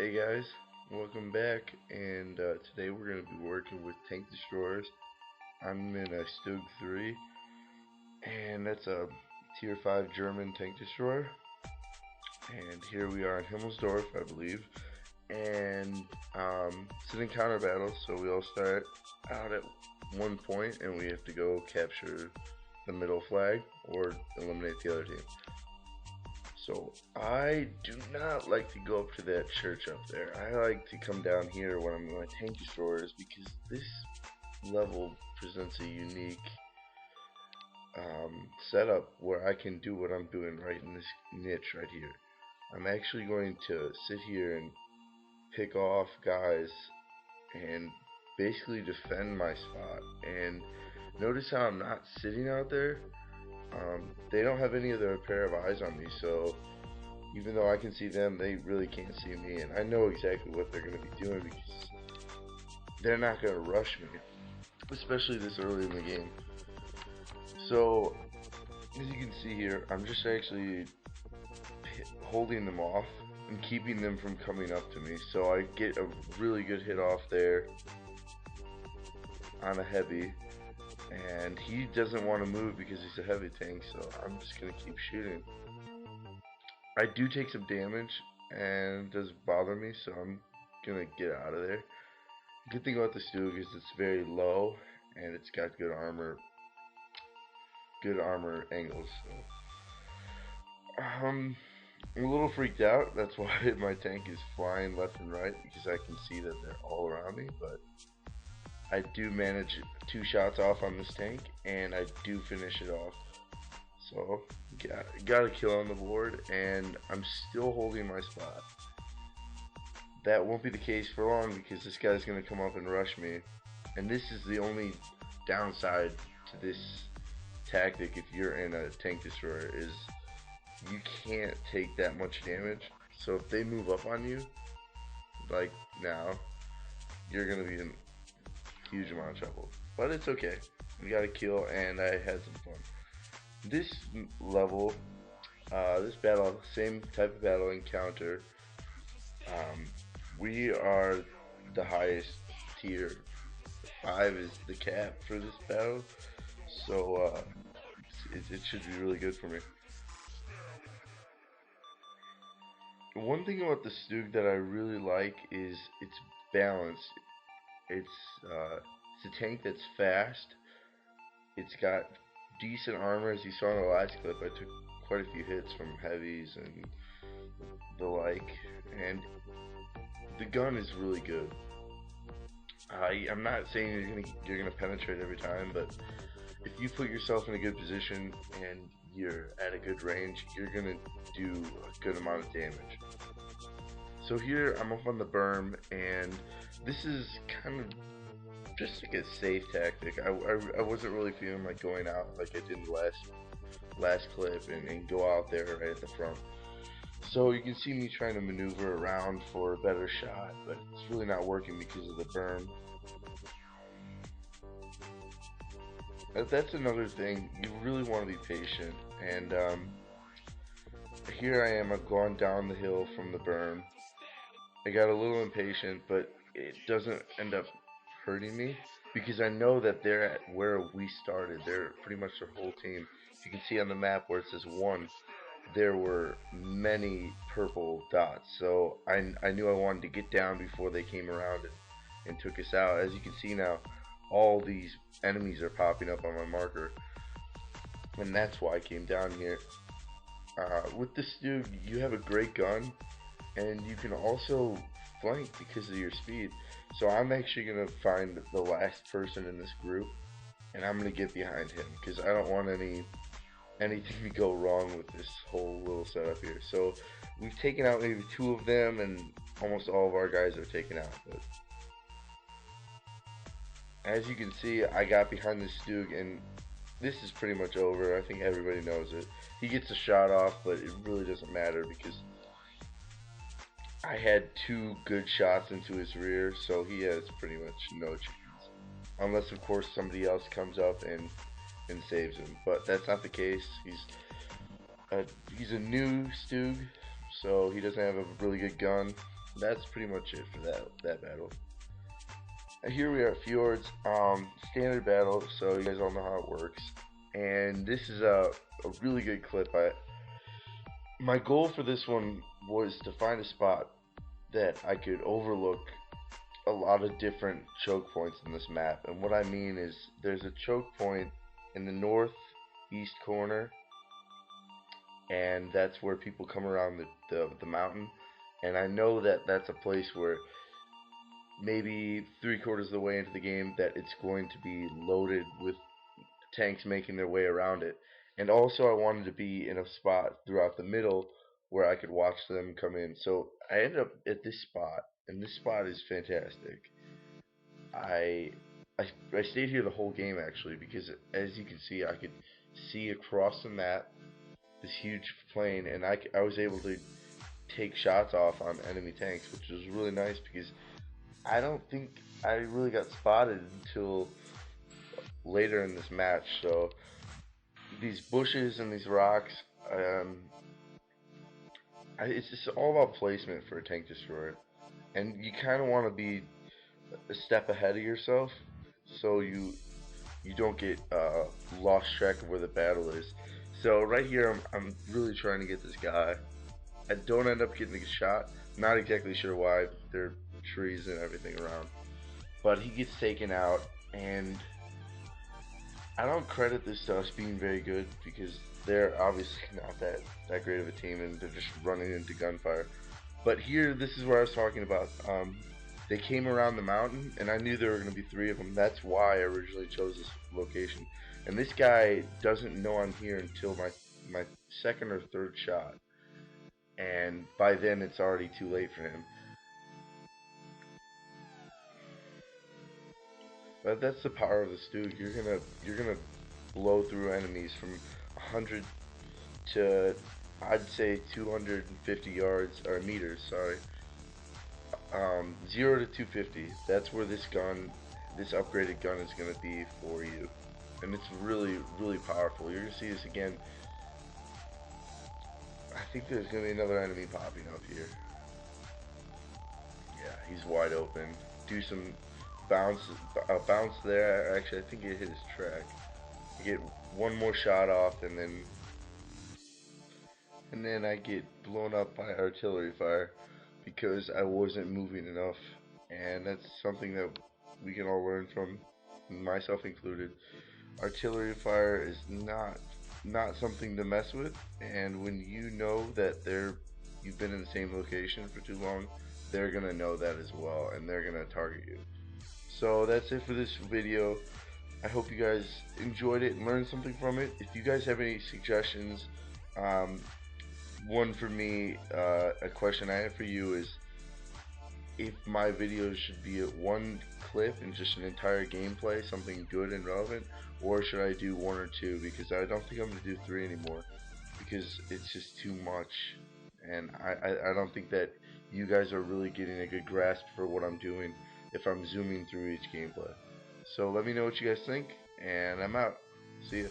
Hey guys, welcome back, and today we're going to be working with tank destroyers. I'm in a Stug 3, and that's a tier 5 German tank destroyer. And here we are in Himmelsdorf, I believe, and it's an encounter battle, so we all start out at one point, and we have to go capture the middle flag or eliminate the other team. So I do not like to go up to that church up there. I like to come down here when I'm in my tank destroyers because this level presents a unique setup where I can do what I'm doing right in this niche right here. I'm actually going to sit here and pick off guys and basically defend my spot. And notice how I'm not sitting out there. They don't have any other pair of eyes on me, so even though I can see them, they really can't see me, and I know exactly what they're going to be doing because they're not going to rush me, especially this early in the game. So, as you can see here, I'm just actually holding them off and keeping them from coming up to me, so I get a really good hit off there on a heavy. And he doesn't want to move because he's a heavy tank, so I'm just going to keep shooting. I do take some damage, and it does bother me, so I'm going to get out of there. The good thing about the Stug is it's very low, and it's got good armor angles. So. I'm a little freaked out, that's why my tank is flying left and right, because I can see that they're all around me, but I do manage 2 shots off on this tank, and I do finish it off. So, got a kill on the board, and I'm still holding my spot. That won't be the case for long because this guy's going to come up and rush me. And this is the only downside to this tactic if you're in a tank destroyer, is you can't take that much damage. So if they move up on you, like now, you're going to be in huge amount of trouble, but it's okay. We got a kill, and I had some fun. This level, this battle, same type of battle encounter. We are the highest tier. 5 is the cap for this battle, so it should be really good for me. One thing about the Stug that I really like is its balance. It's a tank that's fast. It's got decent armor, as you saw in the last clip. I took quite a few hits from heavies and the like, and the gun is really good. I'm not saying you're gonna penetrate every time, but if you put yourself in a good position and you're at a good range, you're gonna do a good amount of damage. So here I'm up on the berm, and this is kind of just like a safe tactic. I wasn't really feeling like going out like I did in the last clip and go out there right at the front. So you can see me trying to maneuver around for a better shot, but it's really not working because of the berm. That's another thing. You really want to be patient, and here I am. I've gone down the hill from the berm. I got a little impatient, but it doesn't end up hurting me because I know that they're at where we started. They're pretty much their whole team. If you can see on the map where it says 1, there were many purple dots. So I knew I wanted to get down before they came around and took us out. As you can see now, all these enemies are popping up on my marker, and that's why I came down here. With this dude, you have a great gun, and you can also flank because of your speed. So I'm actually going to find the last person in this group, and I'm going to get behind him because I don't want anything to go wrong with this whole little setup here. So we've taken out maybe 2 of them, and almost all of our guys are taken out. But as you can see, I got behind this Stug, and this is pretty much over. I think everybody knows it. He gets a shot off, but it really doesn't matter because I had 2 good shots into his rear, so he has pretty much no chance. Unless, of course, somebody else comes up and saves him. But that's not the case. He's a new Stug, so he doesn't have a really good gun. that's pretty much it for that battle. Here we are at Fjords, standard battle, so you guys all know how it works. And this is a really good clip. My goal for this one was to find a spot that I could overlook a lot of different choke points in this map. And what I mean is there's a choke point in the northeast corner, and that's where people come around the mountain. And I know that that's a place where maybe 3/4 of the way into the game that it's going to be loaded with tanks making their way around it. And also I wanted to be in a spot throughout the middle where I could watch them come in. So I ended up at this spot, and this spot is fantastic. I I stayed here the whole game actually, because as you can see I could see across the map this huge plane, and I was able to take shots off on enemy tanks, which was really nice because I don't think I really got spotted until later in this match. So these bushes and these rocks, it's just all about placement for a tank destroyer, and you kind of want to be a step ahead of yourself so you don't get lost track of where the battle is. So right here I'm really trying to get this guy. I don't end up getting a shot. Not exactly sure why. There are trees and everything around. But he gets taken out, and I don't credit this to us being very good because they're obviously not that great of a team, and they're just running into gunfire. But here, this is where I was talking about. They came around the mountain, and I knew there were going to be three of them. That's why I originally chose this location. And this guy doesn't know I'm here until my second or third shot, and by then it's already too late for him. But that's the power of the Stug. You're gonna blow through enemies from 100 to, I'd say, 250 yards or meters. Sorry, 0 to 250. That's where this gun, this upgraded gun, is gonna be for you, and it's really powerful. You're gonna see this again. I think there's gonna be another enemy popping up here. Yeah, he's wide open. Do some bounce there. Actually, I think it hit his track. You get one more shot off, and then I get blown up by artillery fire because I wasn't moving enough. And that's something that we can all learn from, myself included. Artillery fire is not something to mess with, and when you know that you've been in the same location for too long, they're gonna know that as well, and they're gonna target you. So that's it for this video. I hope you guys enjoyed it and learned something from it. If you guys have any suggestions, um, one for me, a question I have for you is if my videos should be at one clip and just an entire gameplay, something good and relevant, or should I do one or two, because I don't think I'm going to do three anymore, because it's just too much, and I don't think that you guys are really getting a good grasp for what I'm doing if I'm zooming through each gameplay. So let me know what you guys think, and I'm out. See ya.